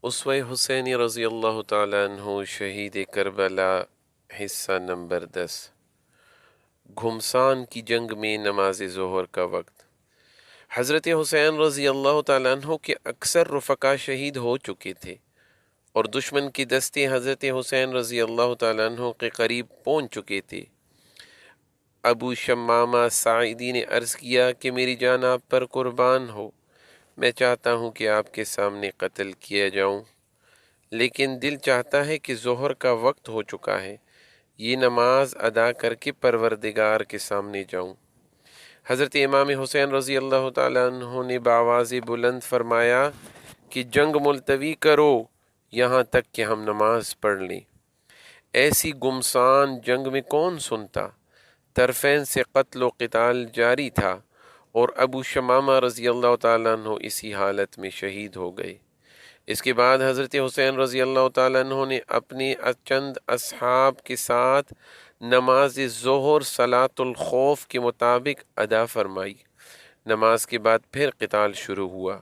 اسوہ حسینی رضی اللہ تعالیٰ عنہ شہید کربلا حصہ نمبر 10 گھمسان کی جنگ میں نماز ظہر کا وقت۔ حضرت حسین رضی اللہ تعالیٰ عنہ کے اکثر رفقا شہید ہو چکے تھے اور دشمن کے دستے حضرت حسین رضی اللہ تعالیٰ عنہ کے قریب پہنچ چکے تھے۔ ابو شمامہ ساعدی نے عرض کیا کہ میری جان آپ پر قربان ہو، میں چاہتا ہوں کہ آپ کے سامنے قتل کیا جاؤں، لیکن دل چاہتا ہے کہ ظہر کا وقت ہو چکا ہے، یہ نماز ادا کر کے پروردگار کے سامنے جاؤں۔ حضرت امام حسین رضی اللہ تعالیٰ عنہ نے بآواز بلند فرمایا کہ جنگ ملتوی کرو یہاں تک کہ ہم نماز پڑھ لیں۔ ایسی گمسان جنگ میں کون سنتا؟ طرفین سے قتل و قتال جاری تھا اور ابو شمامہ رضی اللہ تعالیٰ عنہ اسی حالت میں شہید ہو گئے۔ اس کے بعد حضرت حسین رضی اللہ تعالیٰ عنہ نے اپنے چند اصحاب کے ساتھ نماز ظہر صلاۃ الخوف کے مطابق ادا فرمائی۔ نماز کے بعد پھر قتال شروع ہوا۔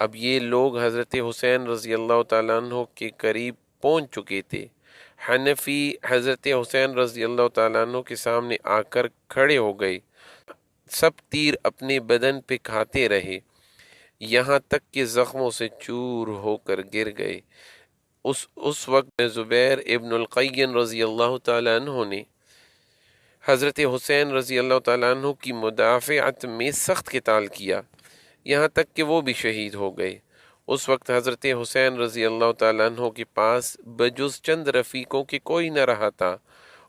اب یہ لوگ حضرت حسین رضی اللہ تعالیٰ عنہ کے قریب پہنچ چکے تھے۔ حنفی حضرت حسین رضی اللہ تعالیٰ عنہ کے سامنے آ کر کھڑے ہو گئے۔ سب تیر اپنے بدن پہ کھاتے رہے، یہاں تک کہ زخموں سے چور ہو کر گر گئے۔ اس وقت زبیر ابن القیم رضی اللہ تعالیٰ عنہ نے حضرت حسین رضی اللہ تعالیٰ عنہ کی مدافعت میں سخت قتال کیا، یہاں تک کہ وہ بھی شہید ہو گئے۔ اس وقت حضرت حسین رضی اللہ تعالیٰ عنہ کے پاس بجز چند رفیقوں کے کوئی نہ رہا تھا،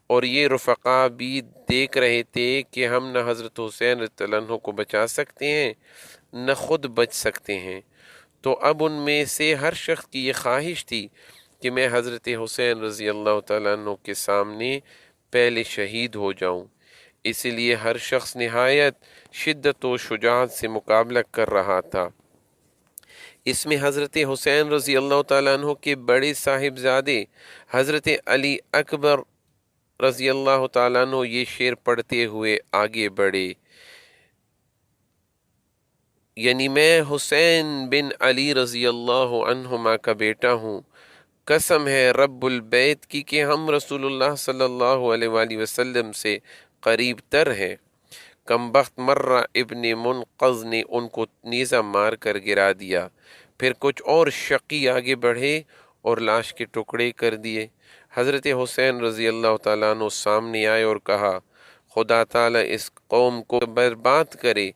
اور یہ رفقا بھی دیکھ رہے تھے کہ ہم نہ حضرت حسین رضی اللہ عنہ کو بچا سکتے ہیں نہ خود بچ سکتے ہیں۔ تو اب ان میں سے ہر شخص کی یہ خواہش تھی کہ میں حضرت حسین رضی اللہ تعالیٰ عنہ کے سامنے پہلے شہید ہو جاؤں، اسی لیے ہر شخص نہایت شدت و شجاعت سے مقابلہ کر رہا تھا۔ اس میں حضرت حسین رضی اللہ تعالیٰ عنہ کے بڑے صاحبزادے حضرت علی اکبر رضی اللہ تعالیٰ عنہ یہ شعر پڑھتے ہوئے آگے بڑھے، یعنی میں حسین بن علی رضی اللہ عنہما کا بیٹا ہوں، قسم ہے رب البیت کی کہ ہم رسول اللہ صلی اللہ علیہ وآلہ وسلم سے قریب تر ہیں۔ کمبخت مرہ ابن منقذ نے ان کو نیزہ مار کر گرا دیا، پھر کچھ اور شقی آگے بڑھے اور لاش کے ٹکڑے کر دیے۔ حضرت حسین رضی اللہ تعالیٰ عنہ سامنے آئے اور کہا، خدا تعالیٰ اس قوم کو برباد کرے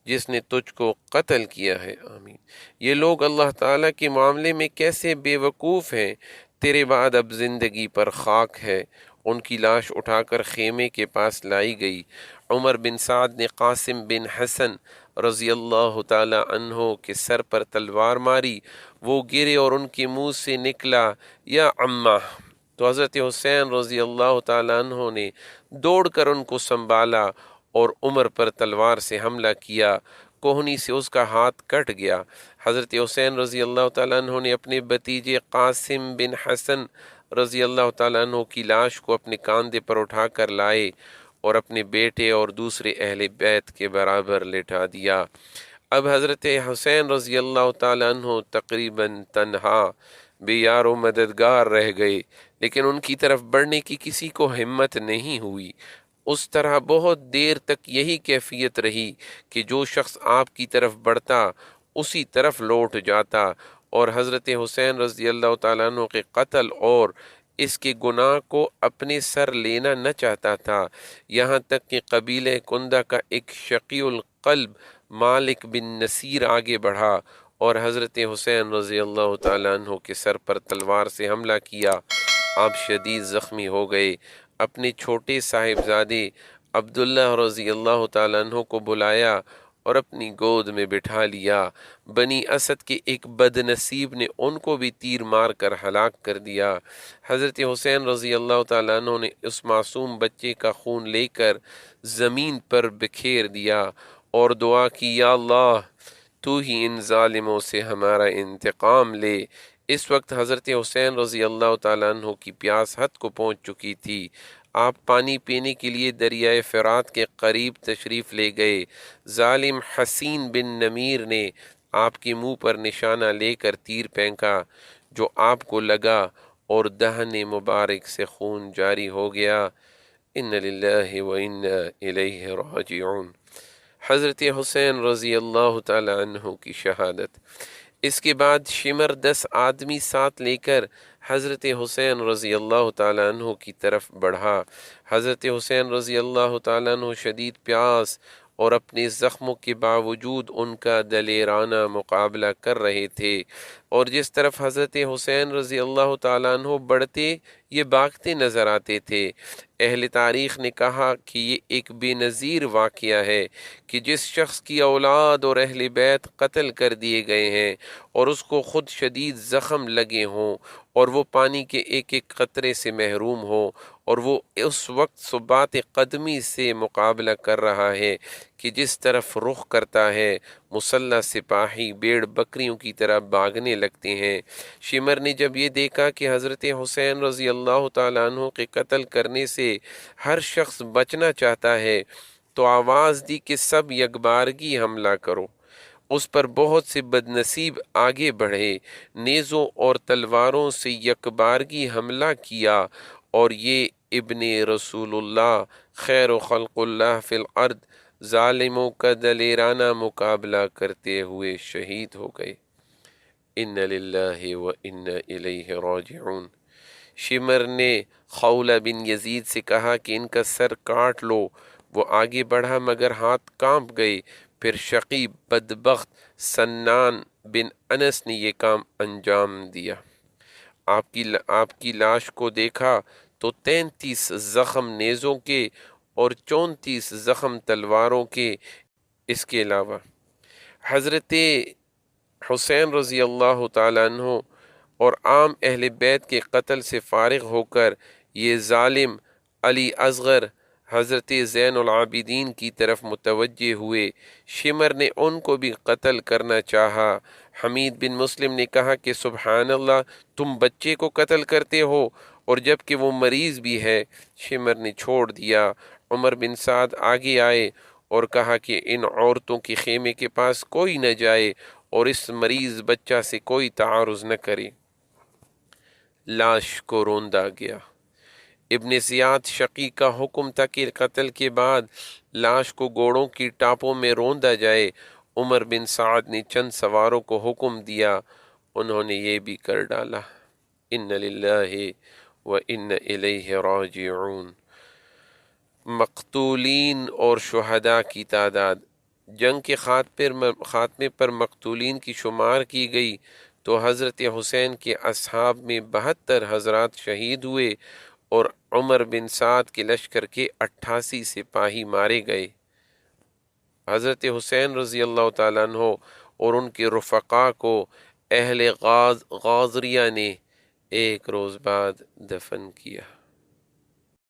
جس نے تجھ کو قتل کیا ہے، آمین۔ یہ لوگ اللہ تعالیٰ کے معاملے میں کیسے بے وقوف ہیں، تیرے بعد اب زندگی پر خاک ہے۔ ان کی لاش اٹھا کر خیمے کے پاس لائی گئی۔ عمر بن سعد نے قاسم بن حسن رضی اللہ تعالیٰ عنہ کے سر پر تلوار ماری، وہ گرے اور ان کے منہ سے نکلا یا عمہ، تو حضرت حسین رضی اللہ تعالیٰ عنہ نے دوڑ کر ان کو سنبھالا اور عمر پر تلوار سے حملہ کیا، کوہنی سے اس کا ہاتھ کٹ گیا۔ حضرت حسین رضی اللہ تعالیٰ عنہ نے اپنے بھتیجے قاسم بن حسن رضی اللہ تعالیٰ عنہ کی لاش کو اپنے کاندھے پر اٹھا کر لائے اور اپنے بیٹے اور دوسرے اہل بیت کے برابر لٹا دیا۔ اب حضرت حسین رضی اللہ تعالیٰ عنہ تقریباً تنہا بے یار و مددگار رہ گئے، لیکن ان کی طرف بڑھنے کی کسی کو ہمت نہیں ہوئی۔ اس طرح بہت دیر تک یہی کیفیت رہی کہ جو شخص آپ کی طرف بڑھتا اسی طرف لوٹ جاتا، اور حضرت حسین رضی اللہ تعالیٰ عنہ کے قتل اور اس کے گناہ کو اپنے سر لینا نہ چاہتا تھا، یہاں تک کہ قبیلہ کندہ کا ایک شقی القلب مالک بن نصیر آگے بڑھا اور حضرت حسین رضی اللہ تعالیٰ عنہ کے سر پر تلوار سے حملہ کیا۔ آپ شدید زخمی ہو گئے۔ اپنے چھوٹے صاحبزادے عبداللہ رضی اللہ تعالیٰ عنہ کو بلایا اور اپنی گود میں بٹھا لیا۔ بنی اسد کے ایک بد نصیب نے ان کو بھی تیر مار کر ہلاک کر دیا۔ حضرت حسین رضی اللہ تعالیٰ عنہ نے اس معصوم بچے کا خون لے کر زمین پر بکھیر دیا اور دعا کی، یا اللہ تو ہی ان ظالموں سے ہمارا انتقام لے۔ اس وقت حضرت حسین رضی اللہ تعالیٰ عنہ کی پیاس حد کو پہنچ چکی تھی۔ آپ پانی پینے کے لیے دریائے فرات کے قریب تشریف لے گئے۔ ظالم حسین بن نمیر نے آپ کے منہ پر نشانہ لے کر تیر پھینکا۔ جو آپ کو لگا اور دہن مبارک سے خون جاری ہو گیا۔ ان للہ و انا الیہ راجعون۔ حضرت حسین رضی اللہ تعالی عنہ کی شہادت۔ اس کے بعد شمر 10 آدمی ساتھ لے کر حضرت حسین رضی اللہ تعالیٰ عنہ کی طرف بڑھا۔ حضرت حسین رضی اللہ تعالیٰ عنہ شدید پیاس اور اپنے زخموں کے باوجود ان کا دلیرانہ مقابلہ کر رہے تھے، اور جس طرف حضرت حسین رضی اللہ تعالیٰ عنہ بڑھتے یہ بھاگتے نظر آتے تھے۔ اہل تاریخ نے کہا کہ یہ ایک بے نظیر واقعہ ہے کہ جس شخص کی اولاد اور اہل بیت قتل کر دیے گئے ہیں اور اس کو خود شدید زخم لگے ہوں اور وہ پانی کے ایک ایک قطرے سے محروم ہو، اور وہ اس وقت ثبات قدمی سے مقابلہ کر رہا ہے کہ جس طرف رخ کرتا ہے مسلح سپاہی بھیڑ بکریوں کی طرح بھاگنے لگتے ہیں۔ شمر نے جب یہ دیکھا کہ حضرت حسین رضی اللہ تعالیٰ عنہ کے قتل کرنے سے ہر شخص بچنا چاہتا ہے تو آواز دی کہ سب یکبارگی حملہ کرو۔ اس پر بہت سے بدنصیب آگے بڑھے، نیزوں اور تلواروں سے یکبارگی حملہ کیا، اور یہ ابن رسول اللہ خیر خلق اللہ فی الارض ظالموں کا دلیرانہ مقابلہ کرتے ہوئے شہید ہو گئے۔ ان للہ و انا الیہ راجعون۔ شمر نے خولہ بن یزید سے کہا کہ ان کا سر کاٹ لو۔ وہ آگے بڑھا مگر ہاتھ کانپ گئے۔ پھر شقی بدبخت سنان بن انس نے یہ کام انجام دیا۔ آپ کی لاش کو دیکھا تو 33 زخم نیزوں کے اور 34 زخم تلواروں کے، اس کے علاوہ حضرت حسین رضی اللہ تعالیٰ عنہ اور عام اہل بیت کے قتل سے فارغ ہو کر یہ ظالم علی اصغر حضرت زین العابدین کی طرف متوجہ ہوئے۔ شمر نے ان کو بھی قتل کرنا چاہا۔ حمید بن مسلم نے کہا کہ سبحان اللہ، تم بچے کو قتل کرتے ہو اور جب کہ وہ مریض بھی ہے۔ شمر نے چھوڑ دیا۔ عمر بن سعد آگے آئے اور کہا کہ ان عورتوں کے خیمے کے پاس کوئی نہ جائے اور اس مریض بچہ سے کوئی تعارض نہ کرے۔ لاش کو روندا گیا۔ ابن زیاد شقی کا حکم تھا کہ قتل کے بعد لاش کو گھوڑوں کی ٹاپوں میں روندا جائے۔ عمر بن سعد نے چند سواروں کو حکم دیا، انہوں نے یہ بھی کر ڈالا۔ ان للہ و ان الیہ راجعون۔ مقتولین اور شہداء کی تعداد۔ جنگ کے خاتمے پر مقتولین کی شمار کی گئی تو حضرت حسین کے اصحاب میں 72 حضرات شہید ہوئے اور عمر بن سعد کے لشکر کے 88 سپاہی مارے گئے۔ حضرت حسین رضی اللہ تعالیٰ عنہ اور ان کے رفقا کو اہل غازریہ نے ایک روز بعد دفن کیا۔